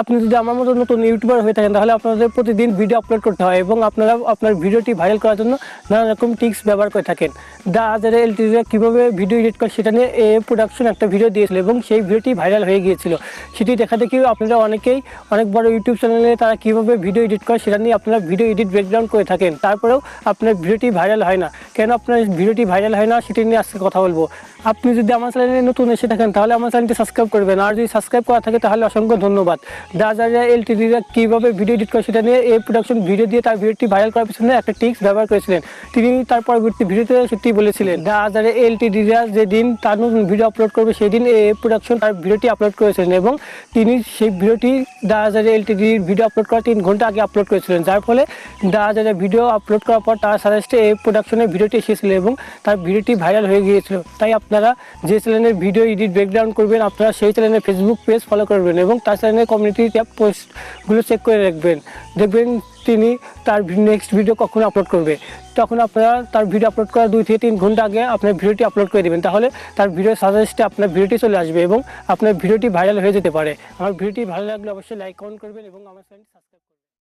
আপনি যদি আমার মতো নতুন ইউটিউবার হয়ে থাকেন তাহলে আপনাদের প্রতিদিন ভিডিও আপলোড করতে হয় এবং আপনারা আপনার ভিডিওটি ভাইরাল করার জন্য নানা রকম টিপস ব্যবহার করে থাকেন। দ্য আজারা এলটিডি কীভাবে ভিডিও এডিট করে সেটা নিয়ে প্রোডাকশন একটা ভিডিও দিয়েছিল এবং সেই ভিডিওটি ভাইরাল হয়ে গিয়েছিল। সেটি দেখা দেখি আপনারা অনেকেই অনেক বড় ইউটিউব চ্যানেলে তারা কীভাবে ভিডিও এডিট করে সেটা নিয়ে আপনারা ভিডিও এডিট ব্রেকডাউন করে থাকেন, তারপরেও আপনার ভিডিওটি ভাইরাল হয় না। কেন আপনার ভিডিওটি ভাইরাল হয় না সেটি নিয়ে আজকে কথা বলবো। আপনি যদি আমার চ্যানেলে নতুন এসে থাকেন তাহলে আমার চ্যানেলটি সাবস্ক্রাইব করবেন, আর যদি সাবস্ক্রাইব করা থাকে তাহলে অসংখ্য ধন্যবাদ। দ্য আজারা এলটিডিরা কীভাবে ভিডিও এডিট করে সেটা নিয়ে এই প্রোডাকশন ভিডিও দিয়ে তার ভিডিওটি ভাইরাল করার পিছনে একটা টিপস ব্যবহার করেছিলেন। তিনি তার পরবর্তী ভিডিওতে সেটি বলেছিলেন। দ্য আজারা এলটিডিরা যেদিন তার নতুন ভিডিও আপলোড করবে সেদিন এই প্রোডাকশন তার ভিডিওটি আপলোড করেছিলেন এবং তিনি সেই ভিডিওটি দ্য আজারা এলটিডির ভিডিও আপলোড করার 3 ঘন্টা আগে আপলোড করেছিলেন, যার ফলে দ্য আজারা ভিডিও আপলোড করার পর তার সাজেস্টে এই প্রোডাকশনের ভিডিওটি এসেছিল এবং তার ভিডিওটি ভাইরাল হয়ে গিয়েছিল। তাই আপনারা যে চ্যানেলের ভিডিও এডিট ব্রেকডাউন করবেন আপনারা সেই চ্যানেলের ফেসবুক পেজ ফলো করবেন এবং তার চ্যানেলের কমিউনিটি ট্যাব পোস্টগুলো চেক করে রাখবেন। দেখবেন তিনি তার নেক্সট ভিডিও কখন আপলোড করবে, তখন আপনারা তার ভিডিও আপলোড করার 2 থেকে 3 ঘন্টা আগে আপনার ভিডিওটি আপলোড করে দেবেন, তাহলে তার ভিডিও সাজেস্টে আপনার ভিডিওটি চলে আসবে এবং আপনার ভিডিওটি ভাইরাল হয়ে যেতে পারে। আমার ভিডিওটি ভালো লাগলে অবশ্যই লাইক কমেন্ট করবেন এবং আমার চ্যানেলটি সাবস্ক্রাইব